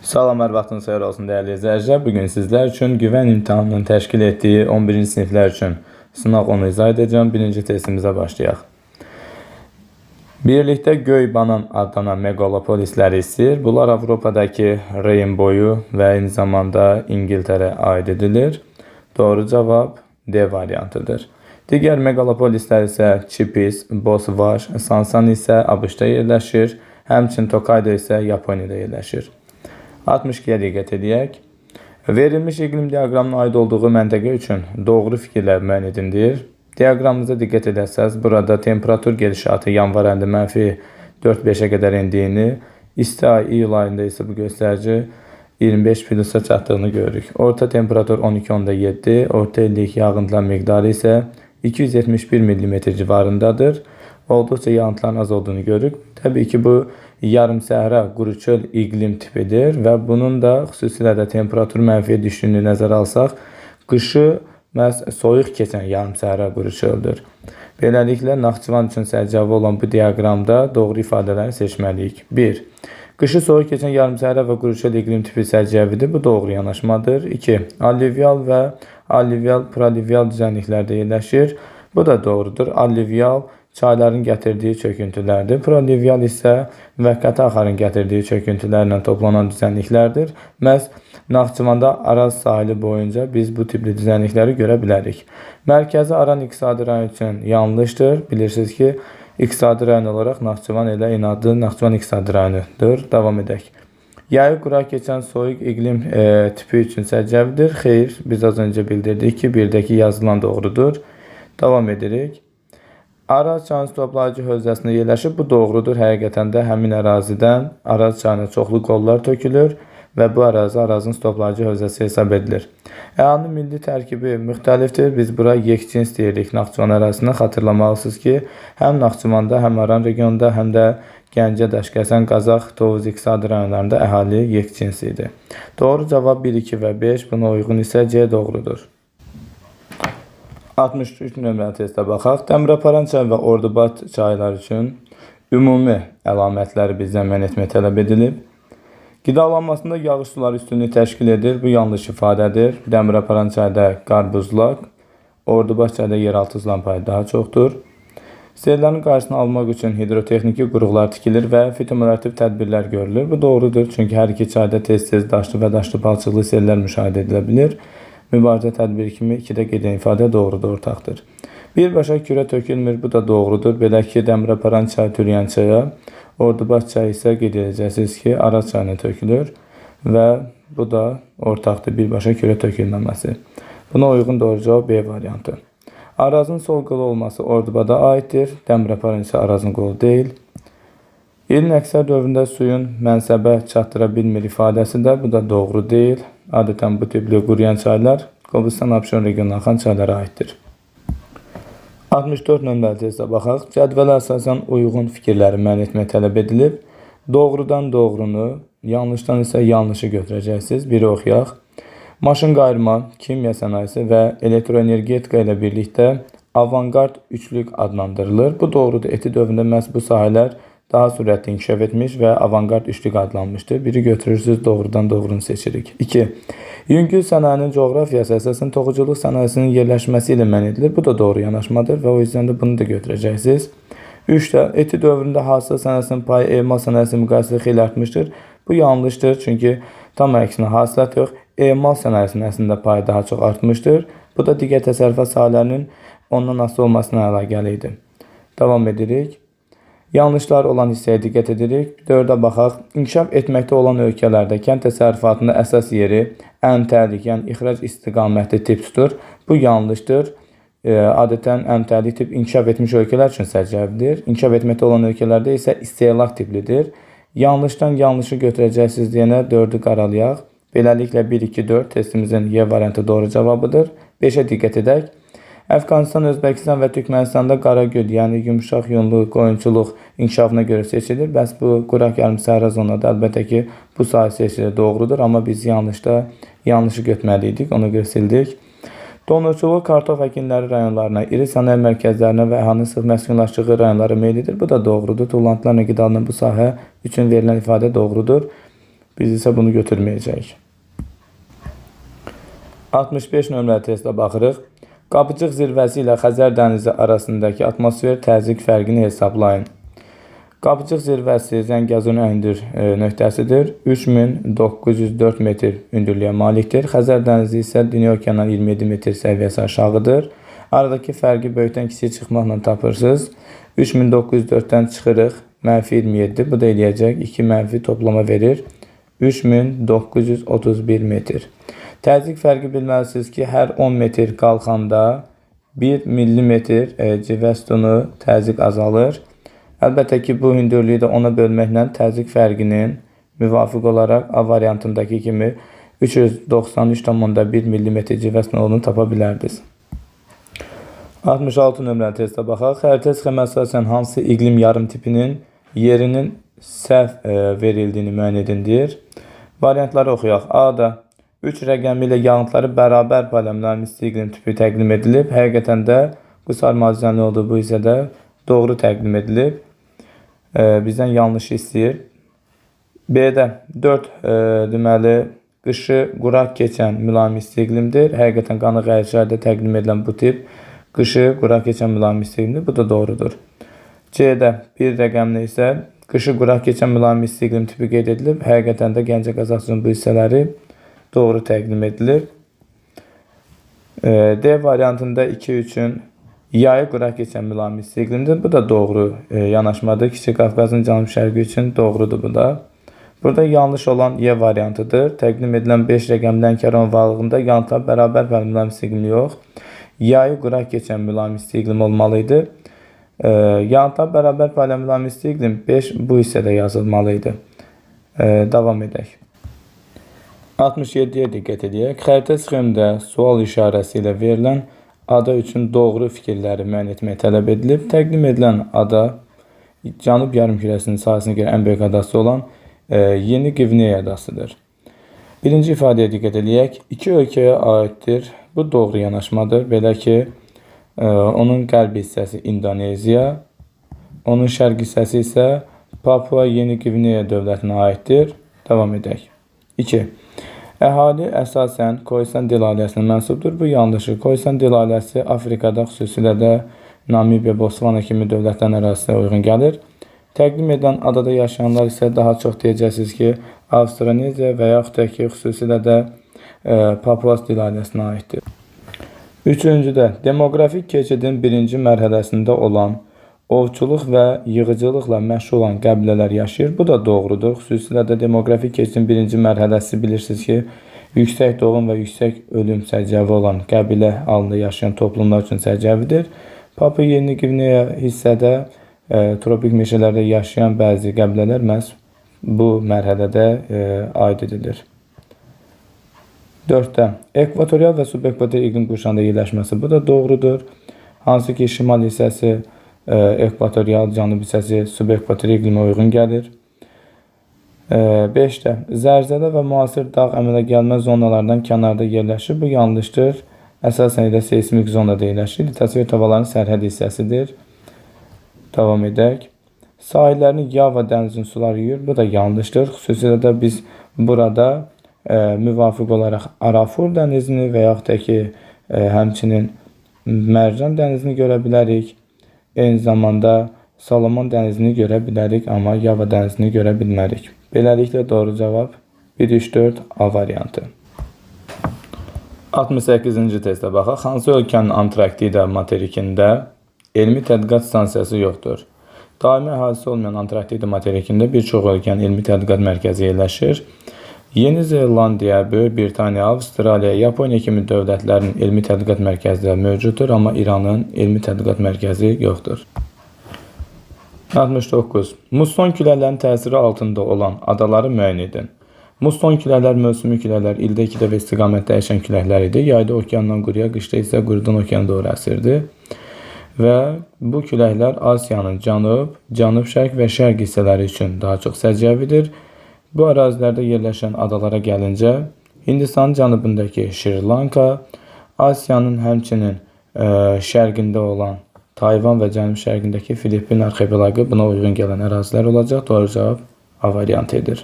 Salam, hər vaxtınız xeyir olsun dəyərli izləyicilər. Bugün sizlər üçün güvən imtahanının təşkil etdiyi 11-ci siniflər üçün sınaq 10-u izah edəcəm. Birinci testimizə başlayaq. Birlikdə göy banan adlanan meqalopolisləri istəyir. Bunlar Avropadakı Reyn boyu və eyni zamanda İngiltərə aid edilir. Doğru cavab D variantıdır. Digər meqalopolislər isə Çipis, Bosvaş, Sansan isə ABŞ-da yerləşir. Həmçinin Tokaydo isə Yaponiyada yerləşir. 62-yə diqqət edək. Verilmiş iqlim diaqramına aid olduğu məntəqə üçün doğru fikirlər müəyyən edin. Diaqramımıza diqqət edərsəz, burada temperatur gedişatı yanvar ayında -4-5-ə qədər indiyini, isti ay iyul ayında isə bu göstərici 25 plusa çatdığını görürük. Orta temperatur 12,7, orta illik yağıntılar miqdarı isə 271 mm civarındadır. Olduqca yağıntıların az olduğunu görürük. Təbii ki, bu yarım səhra quru çöl iqlim tipidir və bunun da xüsusilə də temperatur mənfiyə düşdüyünü nəzərə alsaq, qışı məhz soyuq keçən yarım səhra quru çöldür. Beləliklə, Naxçıvan üçün sərcavab olan bu diaqramda doğru ifadələri seçməliyik. 1. Qışı soyuq keçən yarım səhra və quru çöl iqlim tipi sərcəvidir. Bu doğru yanaşmadır. 2. Alluvial və alluvial-pralluvial düzənliklərdə yerləşir. Bu da doğrudur. Alluvial çayların gətirdiyi çöküntülərdir. Pralluvial isə müvəqqəti axarın gətirdiyi çöküntülərlə toplanan düzənliklərdir. Məhz Naxçıvanda Araz sahili boyunca biz bu tipli düzənlikləri görə bilərik. Mərkəzi Aran iqtisadi rayon üçün yanlışdır. Bilirsiniz ki, iqtisadi rayon olaraq Naxçıvan elə inadı Naxçıvan iqtisadi rayonudur. Davam edək. Yayı quraq keçən soyuq iqlim tipi üçün sərcəvidir. Xeyr, biz az öncə bildirdik ki, birdəki yazılan doğrudur. Davam edirik. Araz çayının toplayıcı hövzəsində yerləşir. Bu doğrudur. Həqiqətən də həmin ərazidən Araz çayına çoxlu qollar tökülür və bu ərazi Arazın toplayıcı hövzəsi hesab edilir. Əhalinin milli tərkibi müxtəlifdir. Biz bura yekcins deyirik Naxçıvan ərazisindən. Xatırlamalısınız ki, həm Naxçıvanda, həm Aran regionunda, həm də Gəncə, Daşkəsən, Qazax, Tovuz iqtisadi rayonlarında əhali yekcins idi. Doğru cavab 1, 2 və 5. Buna uyğun isə C doğrudur. 63 nömrəli testə baxaq. Dəmirəparan çay və Ordubad çayları üçün ümumi əlamətləri bizdən müəyyən etmək tələb edilib. Qidalanmasında yağış suları üstünlüyü təşkil edir. Bu yanlış ifadədir. Dəmirəparan çayda qarbuzlaq, Ordubad çayda yeraltı suların payı daha çoxdur. Sellərin qarşısını almaq üçün hidrotexniki qurğular tikilir və fitomülərtiv tədbirlər görülür. Bu doğrudur, çünki hər iki çayda tez-tez daşlı və daşlı palçıqlı sellər müşahidə edilə bilir. Mübarizə tədbiri kimi 2-də gedən ifadə doğrudur, ortaqdır. Birbaşa kürə tökülmür, bu da doğrudur. Belə ki, Dəmirəparan çayı türəyən çaya, Ordubad çayı isə qeyd edəcəksiniz ki, Araz çayına tökülür və bu da ortaqdır, birbaşa kürə tökülməməsi. Buna uyğun doğru cavab B variantı. Arazın sol qolu olması Ordubada aiddir, Dəmirəparan isə Arazın qolu deyil. İlin əksər dövründə suyun mənsəbə çatdıra bilmir ifadəsi də bu da doğru deyil. Adətən bu tipli quruyan çaylar Qobustan Abşeron regionuna axan çaylara aiddir. 64 nömrəli testə baxaq. Cədvələ əsasən uyğun fikirləri müəyyən etmək tələb edilib. Doğrudan doğrunu, yanlışdan isə yanlışı götürəcəksiniz. Biri oxuyaq. Maşın qayırma, kimya sənayesi və elektroenergetika ilə birlikdə avangard üçlük adlandırılır. Bu doğrudur. ETİ dövründə məhz bu sahələr daha sürətli inkişaf etmiş və avangard üçlük adlanmışdır. Biri götürürsünüz, doğrudan doğrunu seçirik. 2. Yüngül sənayinin coğrafiyası əsasən toxuculuq sənayesinin yerləşməsi ilə müəyyən edilir. Bu da doğru yanaşmadır və o yüzden də bunu da götürəcəksiniz. 3. ETİ dövründə hasıla sənayesinin payı emal sənayesi müqayisədə xeyli artmışdır. Bu yanlışdır, çünki tam əksinə hasilat yox, emal sənayesinin əslində payı daha çox artmışdır. Bu da digər təsərrüfat sahələrinin ondan asılı olmasına əlaqəli idi. Davam edirik. Yanlışlar olan hissəyə diqqət edirik. 4-ə baxaq. İnkişaf etməkdə olan ölkələrdə kənd təsərrüfatında əsas yeri əmtəlik, yəni ixrac istiqamətli tip tutur. Bu yanlışdır. Adətən əmtəlik tip inkişaf etmiş ölkələr üçün sərcəvidir. İnkişaf etməkdə olan ölkələrdə isə istehlak tiplidir. Yanlışdan yanlışı götürəcəksiniz deyənə 4-ü qaralayaq. Beləliklə 1, 2, 4 testimizin Y variantı doğru cavabıdır. 5-ə diqqət edək. Əfqanistan, Özbəkistan və Türkmənistanda Qaragöl, yəni yumuşaq yunlu qoyunçuluq inkişafına görə seçilir. Bəs bu quraq yarım səhra zonada əlbəttə ki, bu sahə seçilir, doğrudur. Amma biz yanlışı götürməliydik, onu görə sildik. Donurçuluq kartof əkinləri rayonlarına, iri sənaye mərkəzlərinə və əhalinin sıx məskunlaşdığı rayonlara meyillidir. Bu da doğrudur. Tullantılarla qidalanan bu sahə üçün verilən ifadə doğrudur. Biz isə bunu götürməyəcəyik. 65 nömrəli testə baxırıq. Qapıcıq zirvəsi ilə Xəzər dənizi arasındakı atmosfer təzyiq fərqini hesablayın. Qapıcıq zirvəsi Zəngəzur əndir nöqtəsidir. 3904 metr hündürlüyə malikdir. Xəzər dənizi isə dünya okeanından 27 metr səviyyəsi aşağıdır. Aradakı fərqi böyükdən kiçik çıxmaqla tapırsınız. 3904-dən çıxırıq. -27. Bu da eləyəcək. 2 mənfi toplama verir. 3931 metr. Təzyiq fərqi bilməlisiniz ki, hər 10 metr qalxanda 1 millimetr civə sütunu təzyiq azalır. Əlbəttə ki, bu hündürlüyü də ona bölməklə təzyiq fərqinin müvafiq olaraq A variantındakı kimi 393,1 millimetr civə sütunu olduğunu tapa bilərdiniz. 66 nömrəli testə baxaq. Xəritə sxeması əsasən hansı iqlim yarım tipinin yerinin səhv verildiyini müəyyən edin. Variantları oxuyaq. A-da 3 rəqəmi ilə yağıntıları bərabər paylamlanan isti iqlim tipi təqdim edilib. Həqiqətən də bu sarmazicanlı olduğu bu hissədə doğru təqdim edilib. Bizdən yanlış istəyir. B-də 4 deməli qışı quraq keçən mülayim isti iqlimdir. Həqiqətən qanıq əyişlərdə təqdim edilən bu tip qışı quraq keçən mülayim isti iqlimdir. Bu da doğrudur. C-də 1 rəqəmli isə qışı quraq keçən mülayim isti iqlim tipi qeyd edilib. Həqiqətən də Gəncə Qazaxıstan bu hissələri doğru təqdim edilir. D variantında 2 üçün yayı quraq keçən mülayim isti iqlimdir. Bu da doğru yanaşmadır. Kiçik Qafqazın cənub-şərqi üçün doğrudur bu da. Burada yanlış olan Y variantıdır. Təqdim edilən 5 rəqəmli Lənkəran varlığında yağıntılar bərabər mülayim isti iqlim yox. Yayı quraq keçən mülayim isti iqlim olmalıydı. Yağıntılar bərabər mülayim isti iqlim 5 bu hissədə yazılmalıydı. Davam edək. 67-yə diqqət edək. Xəritə sxemdə sual işarəsi ilə verilən ada üçün doğru fikirləri müəyyən etmək tələb edilib. Təqdim edilən ada Cənub yarımkürəsinin sahəsinə görə ən böyük adası olan Yeni Qvineya adasıdır. Birinci ifadəyə diqqət edək. İki ölkəyə aiddir. Bu doğru yanaşmadır. Belə ki, onun qərb hissəsi İndoneziya, onun şərq hissəsi isə Papua Yeni Qvineya dövlətinə aiddir. Davam edək. 2. Əhali əsasən Khoisan dil ailəsinə mənsubdur. Bu yanlışdır. Khoisan dil ailəsi Afrikada, xüsusilə də Namibiya, Botswana kimi dövlətlərin ərazisinə uyğun gəlir. Təqdim edilən adada yaşayanlar isə daha çox deyəcəksiniz ki, Avstraneziya və yaxud da ki, xüsusilə də Papuas dil ailəsinə aiddir. Üçüncüdə, demoqrafik keçidin birinci mərhələsində olan ovçuluq və yığıcılıqla məşğul olan qəbilələr yaşayır. Bu da doğrudur. Xüsusilə də demoqrafik keçidin birinci mərhələsi bilirsiniz ki, yüksək doğum və yüksək ölüm səciyyəvi olan qəbilə halında yaşayan toplumlar üçün səciyyəvidir. Papua Yeni Qvineya hissədə tropik meşələrdə yaşayan bəzi qəbilələr məhz bu mərhələdə aid edilir. 4-də, ekvatorial və subekvatorial iqlim qurşağında yerləşməsi. Bu da doğrudur. Hansı ki, şimal hissəsi ekvatorial, cənub hissəsi subekvatorial iqlimə uyğun gəlir. 5-də, zəlzələ və müasir dağ əmələ gəlmə zonalarından kənarda yerləşir. Bu yanlışdır. Əsasən elə seismik zonada yerləşir. Litosfer havaların sərhəd hissəsidir. Davam edək. Sahillərini Yava dənizinin suları yuyur. Bu da yanlışdır. Xüsusilə də biz burada müvafiq olaraq Arafur dənizini və yaxud da ki, həmçinin Mərcan dənizini görə bilərik. Eyni zamanda Salomon dənizini görə bilərik, amma Yava dənizini görə bilmərik. Beləliklə doğru cavab 1-3-4 A variantı. 68-ci testə baxaq. Hansı ölkənin Antarktida materikində elmi tədqiqat stansiyası yoxdur? Daimi əhalisi olmayan Antarktida materikində bir çox ölkənin elmi tədqiqat mərkəzi yerləşir. Yeni Zelandiya, Böyük Britaniya, Avstraliya, Yaponiya kimi dövlətlərin elmi tədqiqat mərkəzləri mövcuddur, amma İranın elmi tədqiqat mərkəzi yoxdur. 69. Musson küləklərinin təsiri altında olan adaları müəyyən edin. Musson küləklər mövsümi küləklər ildə 2 dəfə istiqamət dəyişən küləklər idi. Yayda okeandan quruya, qışda isə qurudan okeana doğru əsirdi. Və bu küləklər Asiyanın cənub, cənub-şərq və şərq hissələri üçün daha çox səciyyəvidir. Bu ərazilərdə yerləşən adalara gəlincə, Hindistanın cənubundakı Şri Lanka, Asiyanın həmçinin şərqində olan Tayvan və cənub-şərqindəki Filippin arxipelaqı buna uyğun gələn ərazilər olacaq. Doğru cavab A variantı edir.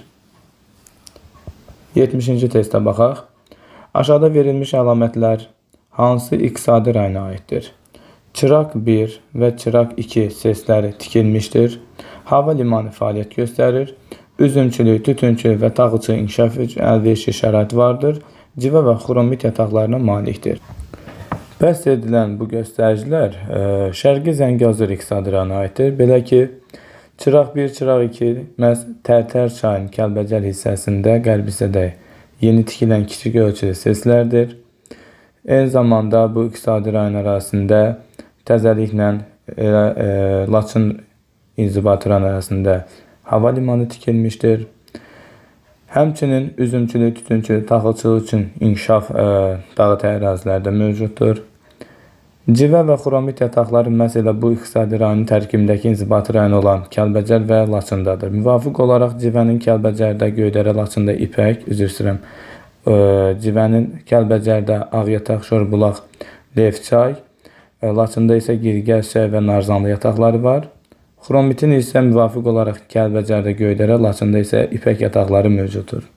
70-ci testə baxaq. Aşağıda verilmiş əlamətlər hansı iqtisadi rayona aiddir? Çıraq 1 və Çıraq 2 sesləri tikilmişdir. Hava limanı fəaliyyət göstərir. Üzümçülük, tütünçülük və tağıçı inkişaf əlverişli şərait vardır. Civə və xromit yataqlarına malikdir. Bəhs edilən bu göstəricilər Şərqi Zəngəzur iqtisadi rayona aiddir. Belə ki, Çıraq 1, Çıraq 2 məhz Tərtər çayının Kəlbəcər hissəsində, qərb hissədə yeni tikilən kiçik ölçülü seslərdir. Eyni zamanda bu iqtisadi rayon arasında təzəliklə Laçın inzibati rayon arasında hava limanı tikilmişdir. Həmçinin üzümçülük, tütünçülük, taxılçılıq üçün inkişaf dağıt ərazilərdə mövcuddur. Civə və xromit yataqları məhz elə bu iqtisadi rayonun tərkibindəki inzibati rayon olan Kəlbəcər və Laçındadır. Müvafiq olaraq Civənin Kəlbəcərdə, Göydərə, Laçında ipək, üzr istəyirəm, Civənin Kəlbəcərdə Ağyataq, Şorbulaq, Levçay, Laçında isə Girgəz, Şəy və Narzanlı yataqları var. Xromitin isə müvafiq olaraq Kəlbəcərdə, Göydərə, Laçında isə ipək yataqları mövcuddur.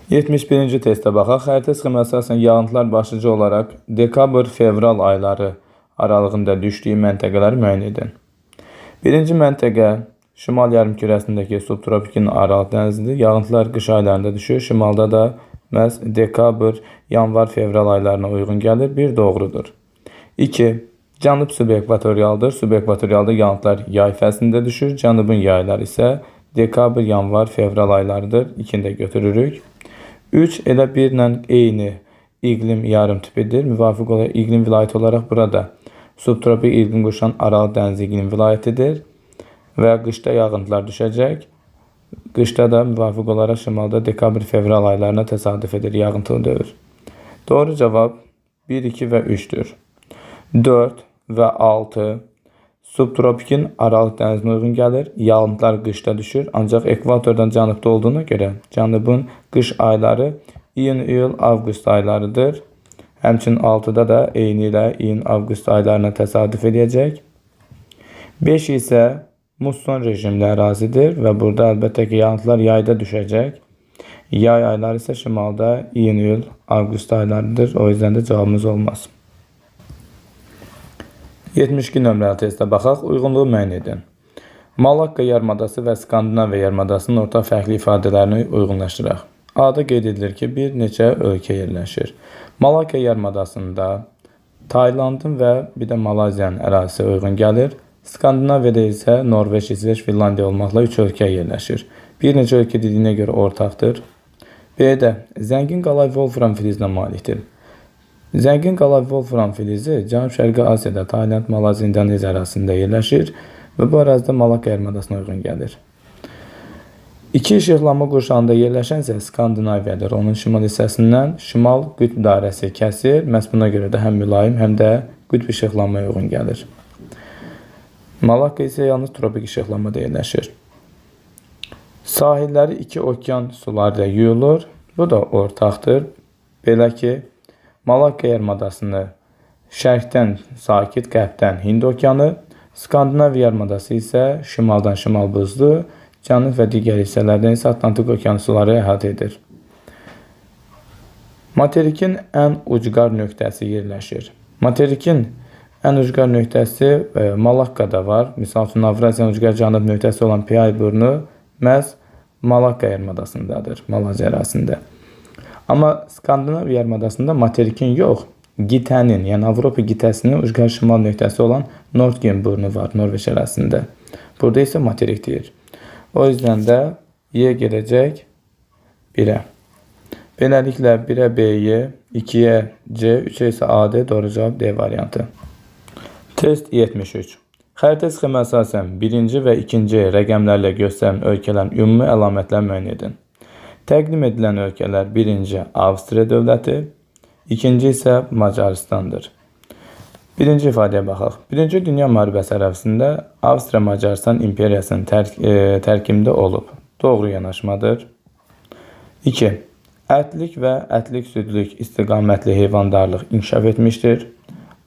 71-ci testə baxaq. Xəritə sxeması əsasən yağıntılar başlıca olaraq dekabr-fevral ayları aralığında düşdüyü məntəqələri müəyyən edin. Birinci məntəqə şimal yarımkürəsindəki subtropikin Aral dənizidir. Yağıntılar qış aylarında düşür. Şimalda da məhz dekabr, yanvar, fevral aylarına uyğun gəlir. Bir doğrudur. 2. Cənub subekvatorialdır. Subekvatorialda yağıntılar yay fəslində düşür. Cənubun yayları isə dekabr, yanvar, fevral aylarıdır. İkini də götürürük. 3. Elə birlə eyni iqlim yarım tipidir. Müvafiq olaraq iqlim vilayəti olaraq burada subtropik iqlim qurşan Aral dənizi iqlim vilayətidir və qışda yağıntılar düşəcək. Qışda da müvafiq olaraq şimalda dekabr-fevral aylarına təsadüf edir yağıntılı dövr. Doğru cavab 1, 2 və 3-dür. 4 və 6 subtropikin Aralıq dənizinə uyğun gəlir. Yağıntılar qışda düşür. Ancaq ekvatordan cənubda olduğuna görə cənubun qış ayları iyun, iyul, avqust aylarıdır. Həmçinin 6-da da eyni ilə iyun, avqust aylarına təsadüf edəcək. 5 isə musson rejimli ərazidir və burada əlbəttə ki, yağıntılar yayda düşəcək. Yay ayları isə şimalda iyun, iyul, avqust aylarıdır. O yüzden də cavabımız olmaz. 72 nömrəli testə baxaq. Uyğunluğu müəyyən edin. Malakka yarımadası və Skandinaviya yarımadasının ortaq fərqli ifadələrini uyğunlaşdıraq. A-da qeyd edilir ki, bir neçə ölkə yerləşir. Malakka yarımadasında Taylandın və bir də Malayziyanın ərazisi uyğun gəlir. Skandinaviyada isə Norveç, İsveç, Finlandiya olmaqla 3 ölkə yerləşir. Bir neçə ölkə dediyinə görə ortaqdır. B-də zəngin qalay Wolfram filizinə malikdir. Zəngin qalay Wolfram filizi Cənub-Şərqi Asiyada, Tayland, Malayziya, Indoneziya arasında yerləşir və bu ərazidə Malakka yarımadasına uyğun gəlir. İki işıqlanma qurşağında yerləşən isə Skandinaviyadır. Onun şimal hissəsindən şimal qütb dairəsi kəsir. Məhz buna görə də həm mülayim, həm də qütb işıqlanmaya uyğun gəlir. Malakka isə yalnız tropik işıqlanmada yerləşir. Sahilləri iki okean suları ilə yuyulur. Bu da ortaqdır. Belə ki, Malakka yarımadasını şərqdən sakit, qərbdən Hind okeanı, Skandinaviya yarımadası isə şimaldan şimal buzlu, cənub və digər hissələrdən isə Atlantik okeanı suları əhatə edir. Materikin ən ucqar nöqtəsi yerləşir. Materikin ən ucqar nöqtəsi Malakkada var. Misal üçün, Avrasiyanın ucqar cənub nöqtəsi olan Piyay burnu məhz Malakka yarımadasındadır, Malayziya ərazisində. Amma Skandinaviya yarımadasında materikin yox, qitənin, yəni Avropa qitəsinin ucqar şimal nöqtəsi olan Nordgen burnu var, Norveç ərazisində. Burada isə materik deyir. O yüzden də Y gedəcək 1-ə. Beləliklə 1-ə B-yi, 2-yə C, 3-ə isə A-D, doğru cavab D variantı. Test 73. Xəritə sxemə əsasən birinci və ikinci rəqəmlərlə göstərən ölkələrin ümumi əlamətlər müəyyən edin. Təqdim edilən ölkələr birinci Avstriya dövləti, ikinci isə Macaristandır. Birinci ifadəyə baxaq. Birinci Dünya müharibəsi ərəfəsində Avstriya-Macaristan imperiyasının tərkibində olub. Doğru yanaşmadır. 2. Ətlik və ətlik-südlük istiqamətli heyvandarlıq inkişaf etmişdir.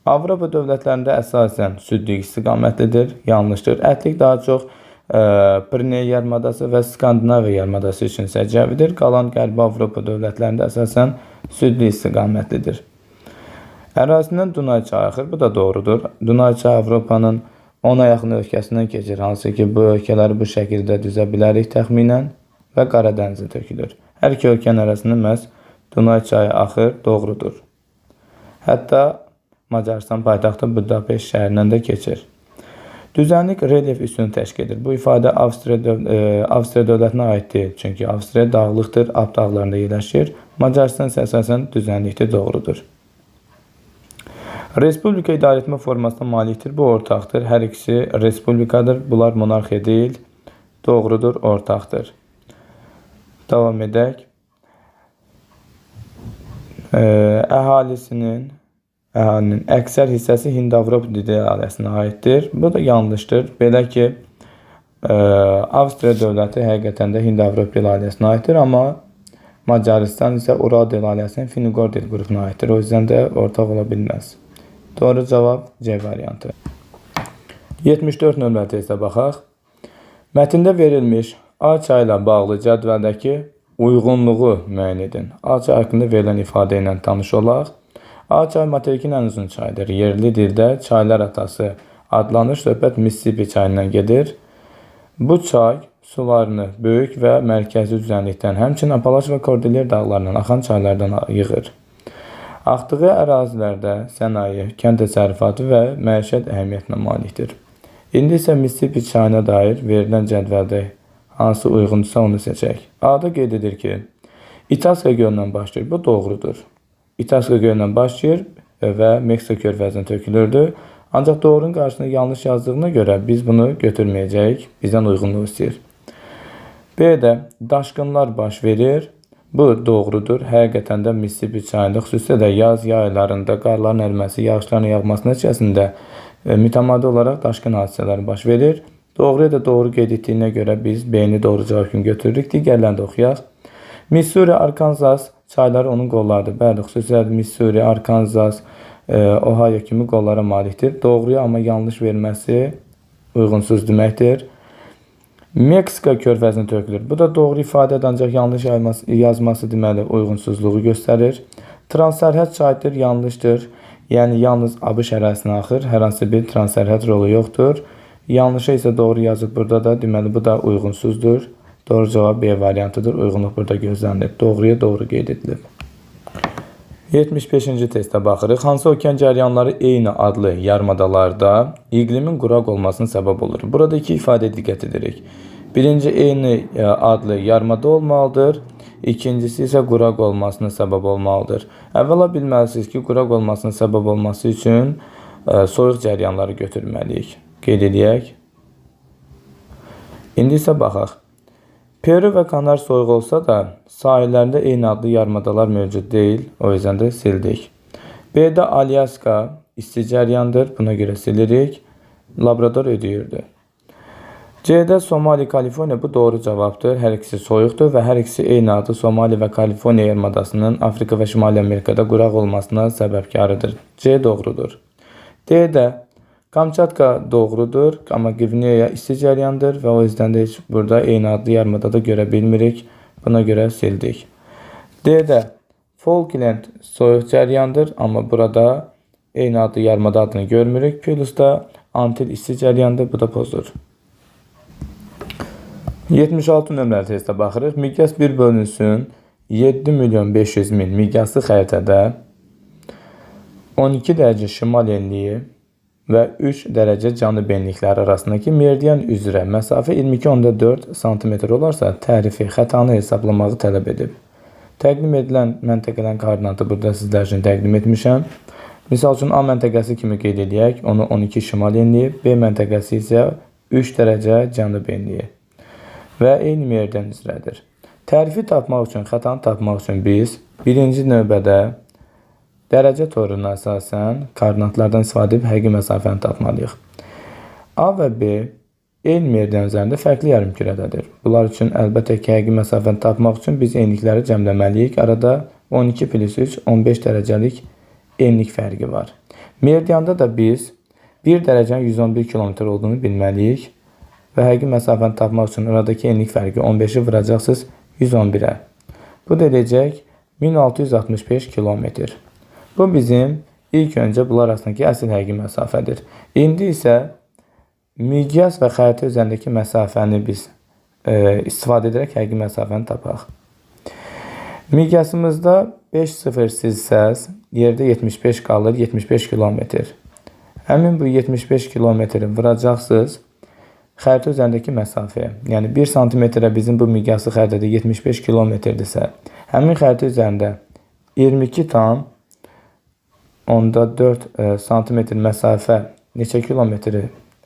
Avropa dövlətlərində əsasən südlük istiqamətlidir. Yanlışdır. Ətlik daha çox Pirene yarımadası və Skandinaviya yarımadası üçün səciyyəvidir. Qalan Qərbi Avropa dövlətlərində əsasən südlü istiqamətlidir. Ərazisindən Dunay çayı axır. Bu da doğrudur. Dunay çayı Avropanın 10-a yaxın ölkəsindən keçir. Hansı ki, bu ölkələri bu şəkildə düzə bilərik təxminən və Qara dənizə tökülür. Hər iki ölkənin arasında məhz Dunay çayı axır. Doğrudur. Hətta Macarıstan paytaxtı Budapeşt şəhərindən də keçir. Düzənlik relyef üstünü təşkil edir. Bu ifadə Avstriya dövlətinə aid deyil. Çünki Avstriya dağlıqdır, Alp dağlarında yerləşir. Macarıstan isə əsasən düzənlikdir, doğrudur. Respublika idarəetmə formasına malikdir. Bu ortaqdır. Hər ikisi respublikadır. Bunlar monarxiya deyil. Doğrudur, ortaqdır. Davam edək. Əhalinin əksər hissəsi Hind-Avropa dili ailəsinə aiddir. Bu da yanlışdır. Belə ki, Avstriya dövləti həqiqətən də Hind-Avropa dili ailəsinə aiddir, amma Macarıstan isə Ural dili ailəsinin Finugor dil qrupuna aiddir. O yüzden də ortaq ola bilməz. Doğru cavab C variantı. 74 nömrəli testə baxaq. Mətndə verilmiş A çayı ilə bağlı cədvəldəki uyğunluğu müəyyən edin. A çayı haqqında verilən ifadə ilə tanış olaq. A çayı materikin ən uzun çaydır. Yerli dildə çaylar atası adlanır. Söhbət Mississippi çayından gedir. Bu çay sularını böyük və mərkəzi düzənlikdən, həmçinin Apalaç və Kordilyer dağlarından axan çaylardan yığır. Axdığı ərazilərdə sənaye, kənd təsərrüfatı və məişət əhəmiyyətinə malikdir. İndi isə Mississippi çayına dair verilən cədvəldə hansı uyğundursa onu seçək. A-da qeyd edir ki, Itaska gölündən başlayır. Bu doğrudur. Itaska gölündən başlayır və Meksika körfəzinə tökülürdü. Ancaq doğrunun qarşısında yanlış yazdığına görə biz bunu götürməyəcəyik. Bizdən uyğunluq istəyir. B-də daşqınlar baş verir. Bu doğrudur. Həqiqətən də Mississippi çayında, xüsusilə də yaz yaylarında qarların əriməsi, yağışların yağması nəticəsində mütəmadi olaraq daşqın hadisələri baş verir. Doğruya da doğru qeyd etdiyinə görə biz B-ni doğru cavab kimi götürürük. Digərlərini də oxuyaq. Missouri, Arkansas çayları onun qollarıdır. Bəli, xüsusilə Missouri, Arkansas, Ohio kimi qollara malikdir. Doğruya amma yanlış verməsi uyğunsuz deməkdir. Meksika körfəzinə tökülür. Bu da doğru ifadədir, ancaq yanlış yazması deməli uyğunsuzluğu göstərir. Transsərhəd çaydır, yanlışdır. Yəni yalnız ABŞ ərazisinə axır. Hər hansı bir transsərhəd rolu yoxdur. Yanlışa isə doğru yazıb burada da, deməli bu da uyğunsuzdur. Doğru cavab B variantıdır. Uyğunluq burada gözlənilir. Doğruya doğru qeyd edilib. 75-ci testə baxırıq. Hansı okean cəryanları eyni adlı yarımadalarda iqlimin quraq olmasına səbəb olur? Burada iki ifadəyə diqqət edirik. Birinci, eyni adlı yarımada olmalıdır. İkincisi isə quraq olmasına səbəb olmalıdır. Əvvəla bilməlisiniz ki, quraq olmasına səbəb olması üçün soyuq cəryanları götürməliyik. Qeyd edək. İndi isə baxaq. Peru və Kanar soyuq olsa da sahillərində eyni adlı yarımadalar mövcud deyil. O yüzden də sildik. B-də Alyaska isti cəryandır. Buna görə silirik. Labrador ödəyirdi. C-də Somali, Kaliforniya. Bu doğru cavabdır. Hər ikisi soyuqdur və hər ikisi eyni adlı Somali və Kaliforniya yarımadasının Afrika və Şimali Amerikada quraq olmasına səbəbkarıdır. C doğrudur. D-də Kamçatka doğrudur, amma Qvineya isti cəryandır və o yüzden də heç burada eyni adlı yarımadada görə bilmirik. Buna görə sildik. D-də Falkland soyuq cəryandır, amma burada eyni adlı yarımada adını görmürük. Pilus'da Antil isti cəryandır, bu da pozdur. 76 nömrəli testə baxırıq. Miqyas 1 bölünsün 7.500.000 miqyaslı xəritədə 12 dərəcə şimal enliyi və 3 dərəcə cənub enlikləri arasındakı meridian üzrə məsafə 22.4 cm olarsa tərifi xətanı hesablamağı tələb edib. Təqdim edilən məntəqələrin koordinatı burada sizlər üçün təqdim etmişəm. Misal üçün A məntəqəsi kimi qeyd edək, onu 12 şimal enliyi, B məntəqəsi isə 3 dərəcə cənub enliyi və eyni meridian üzrədir. Tərifi tapmaq üçün, xətanı tapmaq üçün biz birinci növbədə dərəcə toruna əsasən koordinatlardan istifadə edib həqiqi məsafəni tapmalıyıq. A və B eyni meridian üzərində fərqli yarımkürədədir. Bunlar üçün əlbəttə ki, həqiqi məsafəni tapmaq üçün biz enlikləri cəmləməliyik. Arada 12 plus 3, 15 dərəcəlik enlik fərqi var. Meridianda da biz 1 dərəcənin 111 km olduğunu bilməliyik. və həqiqi məsafəni tapmaq üçün aradakı enlik fərqi 15-i vuracaqsınız 111-ə. Bu da edəcək 1665 kilometr. Bu bizim ilk öncə bunlar arasındakı əsl həqiqi məsafədir. İndi isə miqyas və xəritə üzərindəki məsafəni biz istifadə edərək həqiqi məsafəni tapaq. Miqyasımızda 5-0 silsəz, yerdə 75 qalır, 75 kilometr. Həmin bu 75 kilometri vuracaqsınız xəritə üzərindəki məsafəyə. Yəni 1 santimetrə bizim bu miqyaslı xəritədə 75 kilometrdirsə, həmin xəritə üzərində 22,4 santimetr məsafə neçə kilometri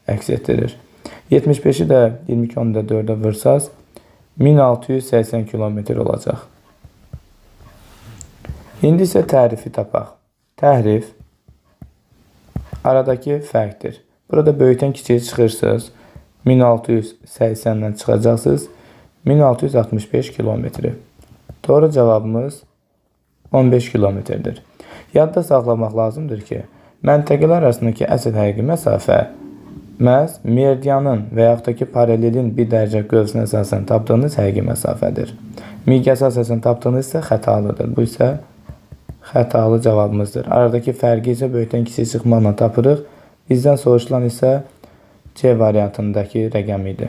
əks etdirir? 75-i də 22,4-ə vursaz 1680 kilometr olacaq. İndi isə tərifi tapaq. Təhrif aradakı fərqdir. Burada böyükdən kiçiyə çıxırsınız. 1680-dən çıxacaqsınız. 1665 kilometri. Doğru cavabımız 15 kilometrdir. Yadda saxlamaq lazımdır ki, məntəqələr arasındakı əsl həqiqi məsafə məhz meridianın və yaxud da ki, paralelin bir dərəcə qövsünə əsasən tapdığınız həqiqi məsafədir. Miqyasa əsasən tapdığınız isə xətalıdır. Bu isə xətalı cavabımızdır. Aradakı fərqi isə böyükdən kiçiyə çıxmaqla tapırıq. Bizdən soruşulan isə C variantındakı rəqəm idi.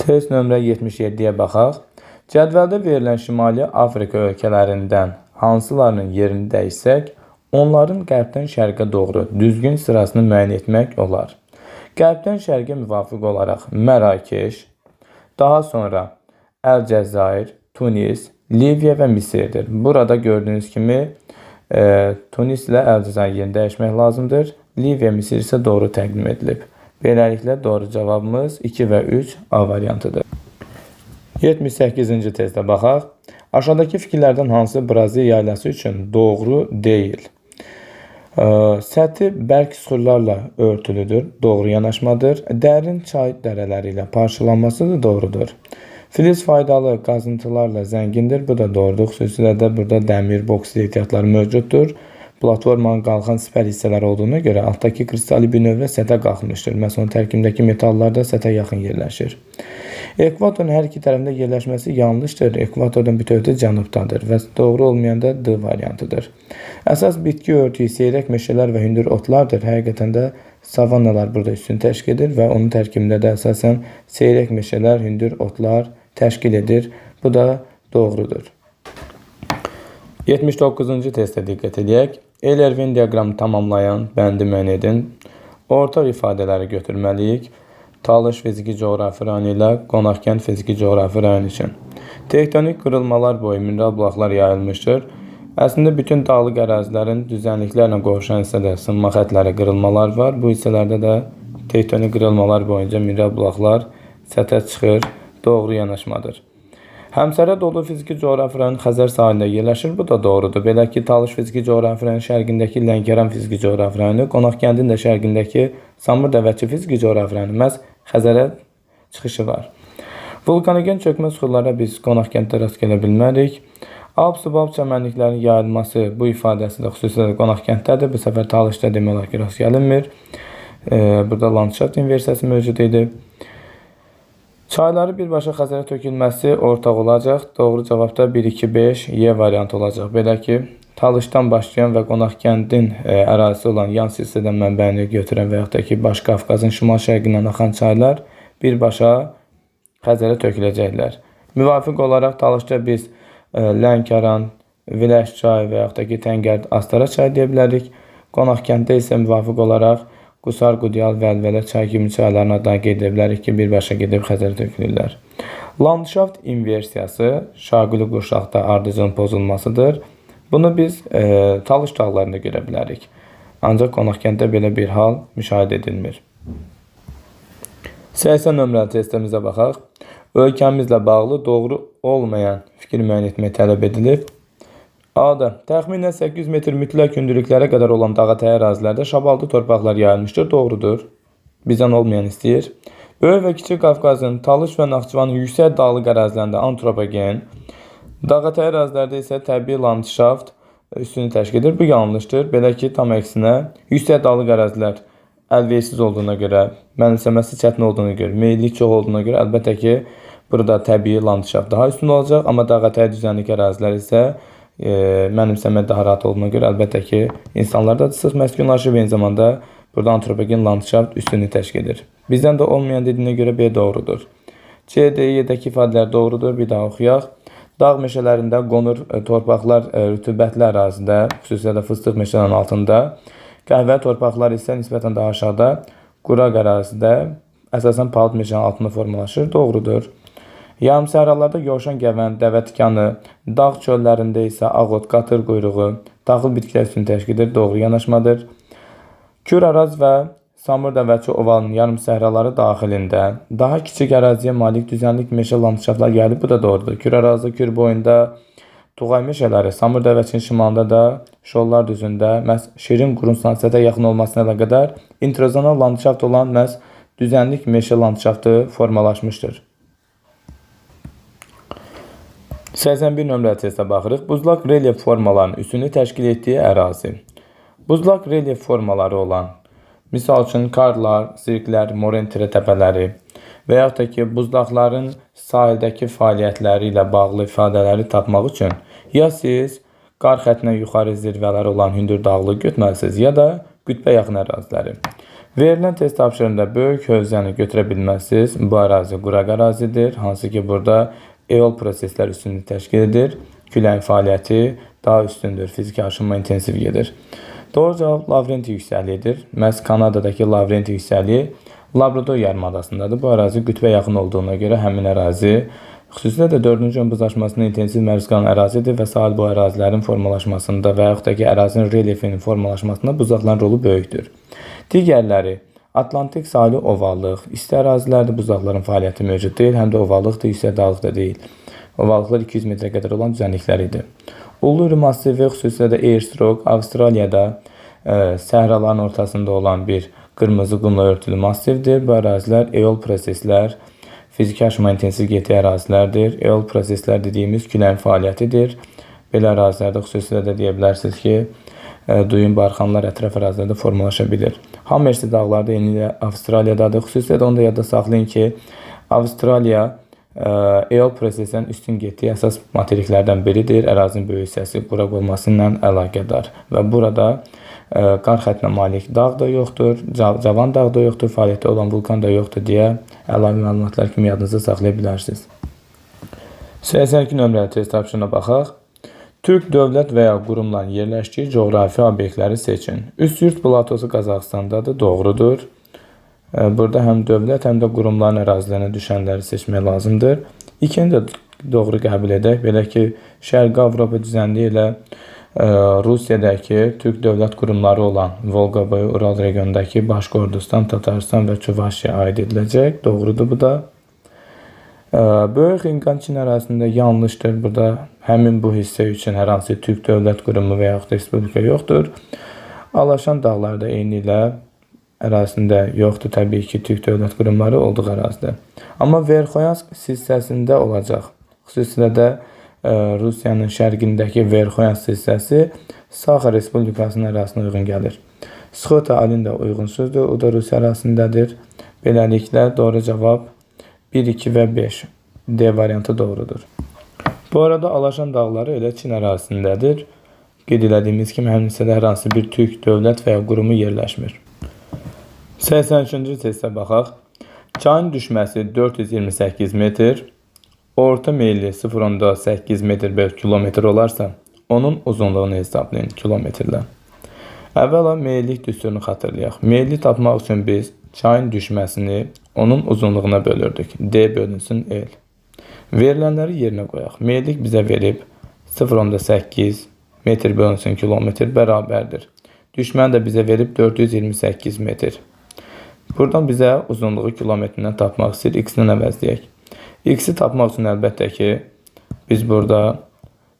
Test nömrə 77-yə baxaq. Cədvəldə verilən Şimali Afrika ölkələrindən hansılarının yerini dəyişsək, onların qərbdən şərqə doğru düzgün sırasını müəyyən etmək olar. Qərbdən şərqə müvafiq olaraq Mərakeş, daha sonra Əlcəzair, Tunis, Liviya və Misirdir. Burada gördüyünüz kimi Tunis ilə Əlcəzair yerini dəyişmək lazımdır. Liviya, Misir isə doğru təqdim edilib. Beləliklə doğru cavabımız 2 və 3 A variantıdır. 78-ci testə baxaq. Aşağıdakı fikirlərdən hansı Braziliya yaylası üçün doğru deyil? Səthi bərk süxurlarla örtülüdür. Doğru yanaşmadır. Dərin çay dərələri ilə parçalanması da doğrudur. Filiz faydalı qazıntılarla zəngindir. Bu da doğrudur. Xüsusilə də burada dəmir, boksit ehtiyatları mövcuddur. Platformanın qalxan sipər hissələri olduğuna görə altdakı kristali bir növlə sətə qalxmışdır. Məsələn, tərkibindəki metallar da sətə yaxın yerləşir. Ekvatorun hər iki tərəfində yerləşməsi yanlışdır. Ekvatordan bütövdə cənubdadır və doğru olmayan da D variantıdır. Əsas bitki örtüyü seyrək meşələr və hündür otlardır. Həqiqətən də savannalar burada üstün təşkil edir və onun tərkibində də əsasən seyrək meşələr, hündür otlar təşkil edir. Bu da doğrudur. 79-cu testə diqqət edək. Eyler-Venn diaqramı tamamlayan bəndi müəyyən edin. Orta ifadələri götürməliyik. Talış fiziki coğrafi rayonu ilə Qonaqkənd fiziki coğrafi rayonu üçün. Tektonik qırılmalar boyu mineral bloklar yayılmışdır. Əslində bütün dağlıq ərazilərin düzənliklərlə qovuşan hissədə sınma xətləri qırılmalar var. Bu hissələrdə də tektonik qırılmalar boyunca mineral bloklar səthə çıxır. Doğru yanaşmadır. Həmsərə dolu fiziki coğrafi rayon Xəzər sahilində yerləşir. Bu da doğrudur. Belə ki, Talış fiziki coğrafi rayon şərqindəki Lənkəran fiziki coğrafi rayonu, Qonaqkəndin də şərqindəki Samur Dəvətçi fiziki coğrafi rayonu məhz Xəzərə çıxışı var. Vulkanogen çökmə süxurlara biz Qonaqkənddə rast gələ bilmərik. Alp-subab çəmənliklərin yayılması bu ifadəsi də xüsusilə Qonaqkənddədir. Bu səfər Talışda demək olar ki, rast gəlinmir. Burada landşaft inversiyası mövcud idi. Çayları birbaşa Xəzərə tökülməsi ortaq olacaq. Doğru cavabda 1-2-5 Y variantı olacaq. Belə ki, Talışdan başlayan və Qonaqkəndin ərazisi olan yan silsilədən mənbəyini götürən və yaxud da ki, Baş Qafqazın şimal-şərqindən axan çaylar birbaşa Xəzərə töküləcəklər. Müvafiq olaraq Talışda biz Lənkəran, Viləş çayı və yaxud da ki, Təngərd, Astara çayı deyə bilərik. Qonaqkənddə isə müvafiq olaraq Qusar, Qudyal, Vəlvələ çay kimi çayların adına qeyd edə bilərik ki, birbaşa gedib Xəzərə tökülürlər. Landşaft inversiyası Şaquli qurşaqda ardıcılın pozulmasıdır. Bunu biz Talış dağlarında görə bilərik. Ancaq Qonaqkənddə belə bir hal müşahidə edilmir. 80 nömrəli testimizə baxaq. Ölkəmizlə bağlı doğru olmayan fikir müəyyən etmək tələb edilib. A-da təxminən 800 metr mütləq hündürlüklərə qədər olan dağətəyi ərazilərdə şabaldı torpaqlar yayılmışdır. Doğrudur. Bizdən olmayan istəyir. Böyük və Kiçik Qafqazın, Talış və Naxçıvanın yüksək dağlıq ərazilərində antropogen, dağətəyi ərazilərdə isə təbii landşaft üstünü təşkil edir. Bu yanlışdır. Belə ki, tam əksinə yüksək dağlıq ərazilər əlverişsiz olduğuna görə, mənimsəməsi çətin olduğuna görə, meyillik çox olduğuna görə əlbəttə ki, burada təbii landşaft daha üstün olacaq, amma dağ-ətəyi düzənlik ərazilər isə mənimsəmə daha rahat olduğuna görə əlbəttə ki, insanlarda sıx məskunlaşır və eyni zamanda burada antropogen landşaft üstünlük təşkil edir. Bizdən də olmayan dediyinə görə B doğrudur. C, D, Y-dəki ifadələr doğrudur. Bir daha oxuyaq. Dağ meşələrində qonur torpaqlar rütubətli ərazidə, xüsusilə də fıstıq meşələrinin altında, qəhvə torpaqlar isə nisbətən daha aşağıda, quraq ərazidə, əsasən palıd meşənin altında formalaşır. Doğrudur. Yarım səhralarda yoğuşan gəvən, dəvə tikanı, dağ çöllərində isə ağot, qatır quyruğu, taxıl bitkilər üstünü təşkil edir. Doğru yanaşmadır. Kür Araz və Samur Dəvəçi ovalının yarım səhraları daxilində daha kiçik əraziyə malik düzənlik meşə landşaftlar gəlib. Bu da doğrudur. Kür Arazı, Kür boyunda Tuğay meşələri, Samur Dəvəçinin şimalında da Şollar düzündə məhz şirin qurun sahəsinə yaxın olmasına əlaqədar introzonal landşaft olan məhz düzənlik meşə landşaftı formalaşmışdır. 81 nömrəli testə baxırıq. Buzlaq relyef formalarının üstünü təşkil etdiyi ərazi. Buzlaq relyef formaları olan, misal üçün karlar, sirklər, morentre təpələri və yaxud da ki, buzlaqların sahildəki fəaliyyətləri ilə bağlı ifadələri tapmaq üçün ya siz qar xəttinə yuxarı zirvələri olan hündür dağlı götürməlisiniz, ya da qütbə yaxın əraziləri. Verilən test tapşırığında böyük hövzəni götürə bilməlisiniz. Bu ərazi quraq ərazidir, hansı ki, burada eol proseslər üstünlük təşkil edir. Küləyin fəaliyyəti daha üstündür, fiziki aşınma intensiv gedir. Doğru cavab Lavrenti yüksəkliyidir. Məhz Kanadadakı Lavrenti yüksəkliyi Labrador yarımadasındadır. Bu ərazi qütbə yaxın olduğuna görə həmin ərazi, xüsusilə də 4-cü ön buzlaşmasına intensiv məruz qalan ərazidir və sahil bu ərazilərin formalaşmasında və yaxud da ki, ərazinin relyefinin formalaşmasında buzlaqların rolu böyükdür. Digərləri Atlantik sahili ovallıq, isti ərazilərdə buzlaqların fəaliyyəti mövcud deyil, həm də ovallıqdır, yüksək dağlıq da deyil. Ovallıqlar 200 metrə qədər olan düzənliklər idi. Uluru massivi, xüsusilə də Eyrstroke, Avstraliyada səhraların ortasında olan bir qırmızı qumla örtülü massivdir. Bu ərazilər eol proseslər, fiziki aşınma intensiv getdiyi ərazilərdir. Eol proseslər dediyimiz küləyin fəaliyyətidir. Belə ərazilərdə xüsusilə də deyə bilərsiniz ki, duyun barxanlar ətraf ərazilərdə formalaşa bilir. Hammersi dağları da eynilə Avstraliyadadır. Xüsusilə də onu da yadda saxlayın ki, Avstraliya eol prosesinin üstün getdiyi əsas materiklərdən biridir. Ərazinin böyük hissəsi quraq olması ilə əlaqədar və burada qar xəttinə malik dağ da yoxdur, cavan dağ da yoxdur, fəaliyyətdə olan vulkan da yoxdur deyə əlavə məlumatlar kimi yadınızda saxlaya bilərsiniz. 82 nömrəli test tapşırığına baxaq. Türk dövlət və ya qurumların yerləşdiyi coğrafi obyektləri seçin. Üst yurt platosu Qazaxıstandadır, doğrudur. Burada həm dövlət, həm də qurumların ərazilərinə düşənləri seçmək lazımdır. İkini də doğru qəbul edək. Belə ki, Şərqi Avropa düzənliyi ilə Rusiyadakı Türk dövlət qurumları olan Volqa-boyu Ural regionundakı Başqordistan, Tatarstan və Çuvaşiya aid ediləcək. Doğrudur bu da. Böyük Xinqan-Çin ərazisində yanlışdır. Burada həmin bu hissə üçün hər hansı Türk dövlət qurumu və yaxud da respublika yoxdur. Alaşan dağlarda eyni ilə ərazisində yoxdur təbii ki, Türk dövlət qurumları olduğu ərazidə. Amma Verxoyansk hissəsində olacaq. Xüsusilə də Rusiyanın şərqindəki Verxoyansk hissəsi Saxa Respublikasının ərazisinə uyğun gəlir. Sxota-Alin də uyğunsuzdur, o da Rusiya ərazisindədir. Beləliklə, doğru cavab 1, 2 və 5. D variantı doğrudur. Bu arada Alaşan dağları elə Çin ərazisindədir. Qeyd elədiyimiz kimi, həmin hissədə hər hansı bir Türk dövlət və ya qurumu yerləşmir. 83-cü testə baxaq. Çayın düşməsi 428 metr, orta meyilli 0.8 metr bölü kilometr olarsa, onun uzunluğunu hesablayın kilometrlə. Əvvəla meyillik düsturunu xatırlayaq. Meyillik tapmaq üçün biz çayın düşməsini onun uzunluğuna bölürdük. D bölünsün L. Verilənləri yerinə qoyaq. Meyillik bizə verib 0.8 metr bölünsün kilometr bərabərdir. Düşməni də bizə verib 428 metr. Buradan bizə uzunluğu kilometrindən tapmaq istəyir. X-dən əvəzləyək. X-i tapmaq üçün əlbəttə ki, biz burada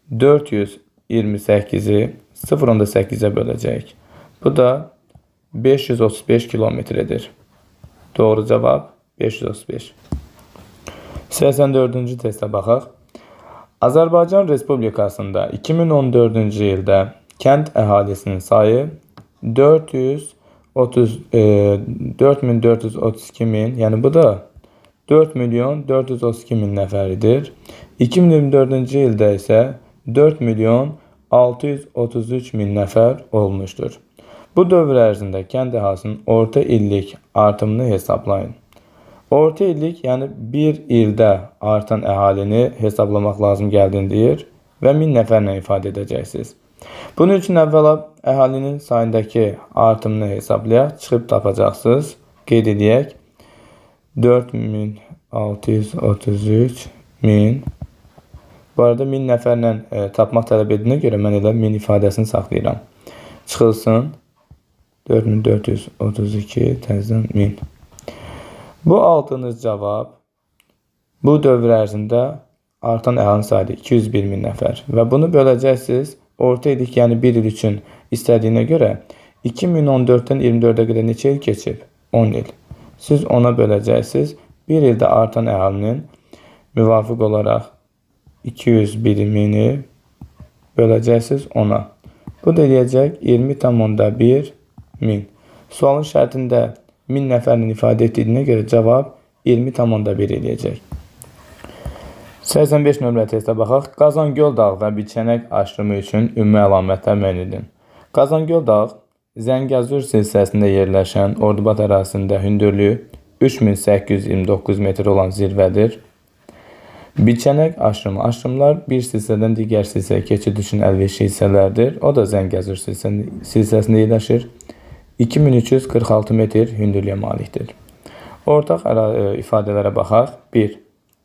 428-i 0.8-ə böləcəyik. Bu da 535 kilometrdir. Doğru cavab 535. 84-cü testə baxaq. Azərbaycan Respublikasında 2014-cü ildə kənd əhalisinin sayı 413 4.432 min, yəni bu da 4.432.000 nəfəridir. 2024-cü ildə isə 4.633.000 nəfər olmuşdur. Bu dövr ərzində kənd əhalisinin orta illik artımını hesablayın. Orta illik, yəni bir ildə artan əhalini hesablamaq lazım gəldiyini deyir və 1000 nəfərlə ifadə edəcəksiniz. Bunun üçün əvvəla əhalinin sayındakı artımını hesablayaq, çıxıb tapacaqsınız. Qeyd edək. 4.633.000. Bu arada 1000 nəfərlə tapmaq tələb edildiğine görə mən elə 1000 ifadəsini saxlayıram. Çıxılsın. 4.432 təzədən 1000. Bu aldığınız cavab bu dövr ərzində artan əhalinin sayıdır 201.000 nəfər və bunu böləcəksiniz. Orta illik, yəni bir il üçün istədiyinə görə 2014-dən 24-ə qədər neçə il keçib? 10 il. Siz ona böləcəksiniz. Bir ildə artan əhalinin müvafiq olaraq 201.000-i böləcəksiniz 10-a. Bu da eləyəcək 20,1 min. Sualın şərtində 1000 nəfərlə ifadə etdiyinə görə cavab 20,1 eləyəcək. 85 nömrəli testə baxaq. Qazangöl dağı və Biçənək aşırımı üçün ümumi əlamətlər müəyyən edin. Qazangöl dağı Zəngəzur silsiləsində yerləşən Ordubad ərazisində hündürlüyü 3829 metr olan zirvədir. Biçənək aşırımı. Aşırımlar bir silsilədən digər silsiləyə keçid üçün əlverişli hissələrdir. O da Zəngəzur silsiləsində yerləşir. 2346 metr hündürlüyə malikdir. Ortaq ifadələrə baxaq. 1.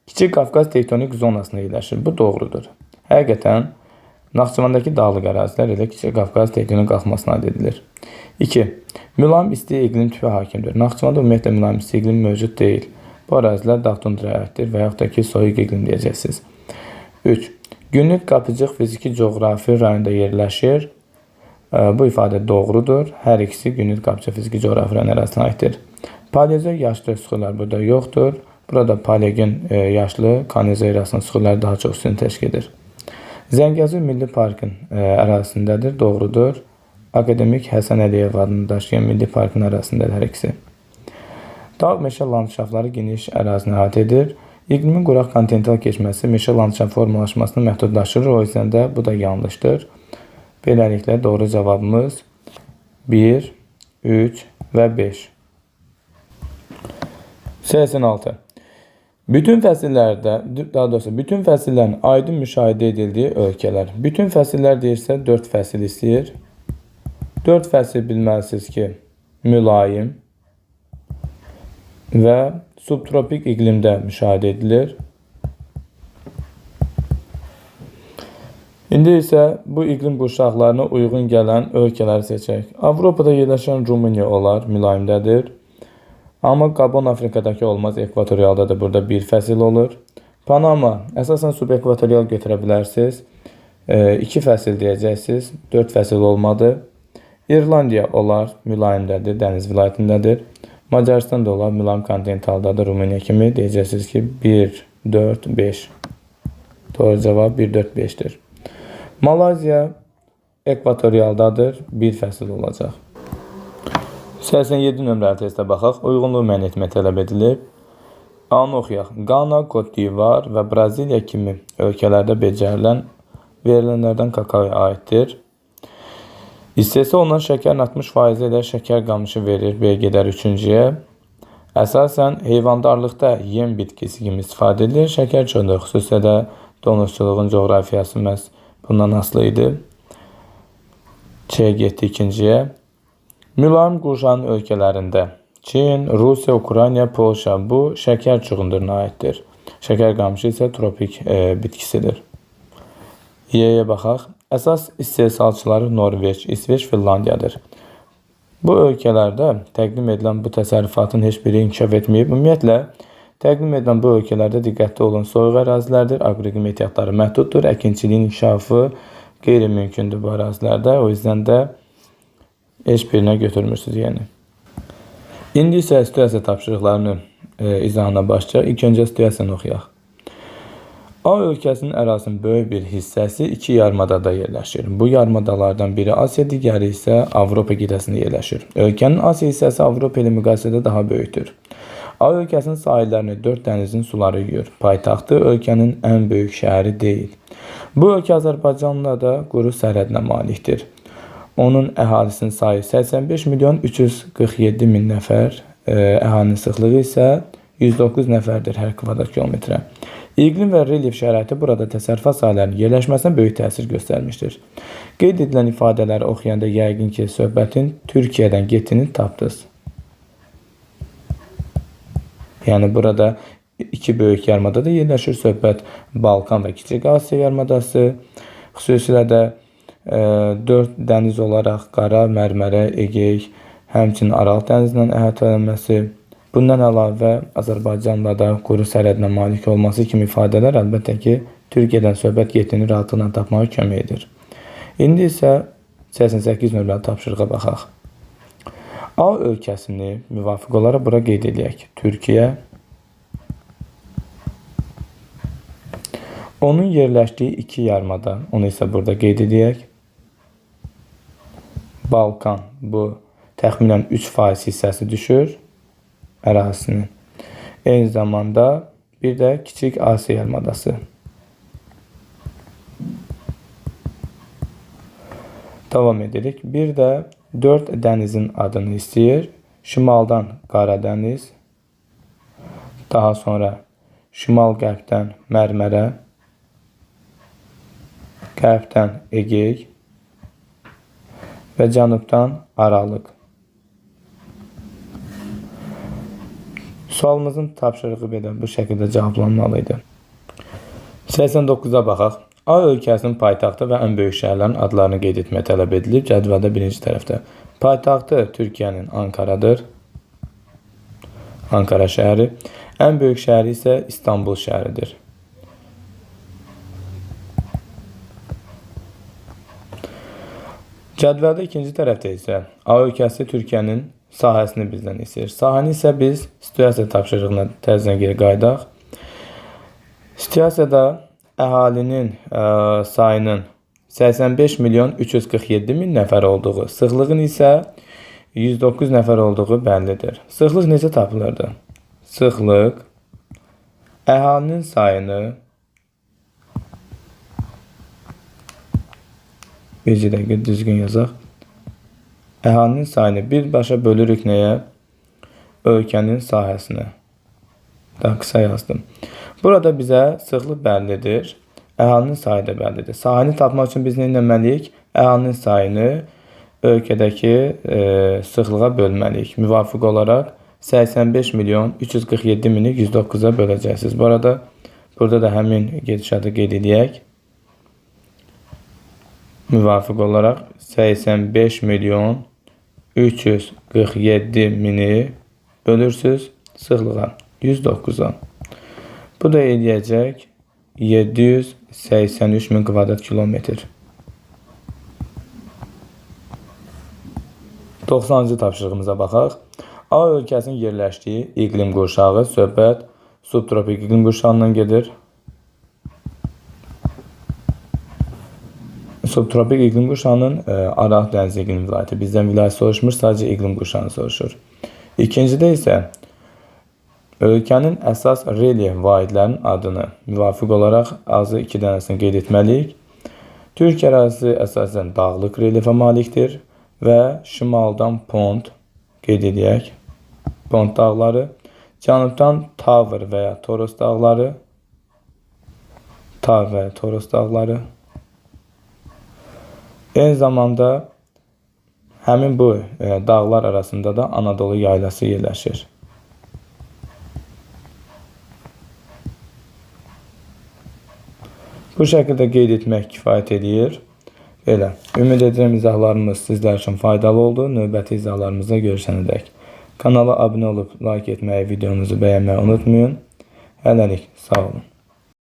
Kiçik Qafqaz tektonik zonasında yerləşir. Bu doğrudur. Həqiqətən, Naxçıvandakı dağlıq ərazilər ilə Kiçik Qafqaz tektonik qalxmasına aid edilir. 2. Mülayim isti iqlim tüpü hakimdir. Naxçıvanda ümumiyyətlə mülayim isti iqlim mövcud deyil. Bu ərazilər dağ tundraya aiddir və yaxud da ki, soyuq iqlim deyəcəksiniz. 3. Günlük Qapıcıq fiziki coğrafi rayonunda yerləşir. Bu ifadə doğrudur. Hər ikisi günlük Qapıcıq fiziki coğrafi rayon ərazisinə aiddir. Paleozoik yaşlı suxurlar burada yoxdur. Burada paleogen yaşlı Kanizoerasının suxurları daha çox üstünü təşkil edir. Zəngəzur Milli Parkın ərazisindədir. Doğrudur. Akademik Həsən Əliyev adını daşıyan Milli Parkın ərazisindədir hər ikisi. Dağ meşə landşaftları geniş ərazini əhatə edir. İqlimin quraq kontinental keçməsi meşə landşaft formalaşmasını məhdudlaşdırır. O yüzden də bu da yanlışdır. Beləliklə doğru cavabımız 1, 3 və 5. 86. Bütün fəsillərin aydın müşahidə edildiyi ölkələr. Bütün fəsillər deyirsə 4 fəsil istəyir. 4 fəsil bilməlisiniz ki, mülayim və subtropik iqlimdə müşahidə edilir. İndi isə bu iqlim qurşaqlarına uyğun gələn ölkələri seçək. Avropada yerləşən Rumıniya olar, mülayimdədir. Amma Gabon Afrikadakı olmaz, ekvatorialda da burada bir fəsil olur. Panama, əsasən subekvatorial götürə bilərsiniz. 2 fəsil deyəcəksiniz, 4 fəsil olmadı. İrlandiya olar, mülayimdədir, dəniz vilayətindədir. Macaristan da olar, mülayim kontinentaldadır, Rumıniya kimi. Deyəcəksiniz ki 1, 4, 5. Doğru cavab 1, 4, 5'dir. Malazya ekvatorialdadır, bir fəsil olacaq. 87 nömrəli testə baxaq. Uyğunluğu müəyyən etmək tələb edilib. A-nı oxuyaq. Qana, Côte d'Ivoire və Braziliya kimi ölkələrdə verilənlərdən kakaoya aiddir. İstehsal olunan şəkərin 60% ilə şəkər qamışı verir B gedər 3-cüyə. Əsasən heyvandarlıqda yem bitkisi kimi istifadə edilir. Şəkər çoxdur, xüsusilə də donuzçuluğun coğrafiyası məhz bundan asılı idi. Ç getdi 2-ciyə. Mülayim qurşağın ölkələrində Çin, Rusiya, Ukrayna, Polşa bu şəkər çuğunduruna aiddir. Şəkər qamışı isə tropik bitkisidir. Y-yə baxaq. Əsas istehsalçıları Norveç, İsveç, Finlandiyadır. Bu ölkələrdə təqdim edilən bu təsərrüfatın heç biri inkişaf etməyib. Ümumiyyətlə, təqdim edilən bu ölkələrdə diqqətli olun, soyuq ərazilərdir, aqroqlim ehtiyatları məhduddur, əkinçiliyin inkişafı qeyri-mümkündür bu ərazilərdə. O yüzden də heç birinə götürmürsünüz yəni. İndi isə situasiya tapşırıqlarını izahına başlayaq. İlk öncə situasiyanı oxuyaq. A ölkəsinin ərazisinin böyük bir hissəsi iki yarımadada yerləşir. Bu yarımadalardan biri Asiya, digəri isə Avropa qitəsində yerləşir. Ölkənin Asiya hissəsi Avropa ilə müqayisədə daha böyükdür. A ölkəsinin sahillərini 4 dənizin suları yuyur. Paytaxtı ölkənin ən böyük şəhəri deyil. Bu ölkə Azərbaycanla da quru sərhədinə malikdir. Onun əhalisinin sayı 85 milyon 347 min nəfər, əhalinin sıxlığı isə 109 nəfərdir hər kvadrat kilometrə. İqlim və relyef şəraiti burada təsərrüfat sahələrinin yerləşməsinə böyük təsir göstərmişdir. Qeyd edilən ifadələri oxuyanda yəqin ki, söhbətin Türkiyədən getdiyini tapdınız. Yəni burada iki böyük yarımadada yerləşir. Söhbət Balkan və Kiçik Asiya yarımadası, xüsusilə də 4 dəniz olaraq Qara, Mərmərə, Egey, həmçinin Aralıq dənizindən əhatə edilməsi, bundan əlavə Azərbaycanla da quru sərhədinə malik olması kimi ifadələr əlbəttə ki, Türkiyədən söhbət getdiyini rahatlıqla tapmağa kömək edir. İndi isə 88 nömrəli tapşırığa baxaq. A ölkəsini müvafiq olaraq bura qeyd edək. Türkiyə, onun yerləşdiyi iki yarımada, onu isə burada qeyd edək. Balkan, bu təxminən 3% hissəsi düşür ərazisinin. Eyni zamanda bir də Kiçik Asiya yarımadası. Davam edirik. Bir də 4 dənizin adını istəyir. Şimaldan Qara dəniz, daha sonra şimal-qərbdən Mərmərə, qərbdən Egey və cənubdan Aralıq. Sualımızın tapşırığı belə bu şəkildə cavablanmalı idi. 89-a baxaq. A ölkəsinin paytaxtı və ən böyük şəhərlərin adlarını qeyd etmək tələb edilib. Cədvəldə birinci tərəfdə. Paytaxtı Türkiyənin Ankaradır. Ankara şəhəri. Ən böyük şəhəri isə İstanbul şəhəridir. Cədvəldə ikinci tərəfdə isə A ölkəsi Türkiyənin sahəsini bizdən istəyir. Sahəni isə biz situasiya tapşırığına təzədən geri qayıdaq. Situasiyada əhalinin sayının 85 milyon 347 min nəfər olduğu, sıxlığın isə 109 nəfər olduğu bəllidir. Sıxlıq necə tapılırdı? Sıxlıq əhalinin sayını bir dəqiqə düzgün yazaq. Əhalinin sayını birbaşa bölürük nəyə? Ölkənin sahəsinə. Daha qısa yazdım. Burada bizə sıxlıq bəllidir. Əhalinin sayı da bəllidir. Sahəni tapmaq üçün biz nə etməliyik? Əhalinin sayını ölkədəki sıxlığa bölməliyik. Müvafiq olaraq 85 milyon 347 mini 109-a böləcəksiniz. Bu arada burada da həmin gedişatı qeyd edək. Müvafiq olaraq 85 milyon 347 mini bölürsüz sıxlığa 109-a. Bu da eləyəcək 783 min kvadrat kilometr. 90-cı tapşırığımıza baxaq. A ölkəsinin yerləşdiyi iqlim qurşağı, söhbət subtropik iqlim qurşağından gedir. Subtropik iqlim qurşağının Aralıq dənizi iqlim vilayəti. Bizdən vilayət soruşmur, sadəcə iqlim qurşağını soruşur. İkincidə isə ölkənin əsas relyef vahidlərinin adını müvafiq olaraq azı 2 dənəsini qeyd etməliyik. Türkiyə ərazisi əsasən dağlıq relyefə malikdir və şimaldan Pont qeyd edək. Pont dağları, cənubdan Tavr və ya Toros dağları, Tavr və ya Toros dağları. Eyni zamanda həmin bu dağlar arasında da Anadolu yaylası yerləşir. Bu şəkildə qeyd etmək kifayət edir. Belə, ümid edirəm izahlarımız sizlər üçün faydalı oldu. Növbəti izahlarımızda görüşənədək. Kanala abunə olub like etməyi, videomuzu bəyənməyi unutmayın. Hələlik, sağ olun.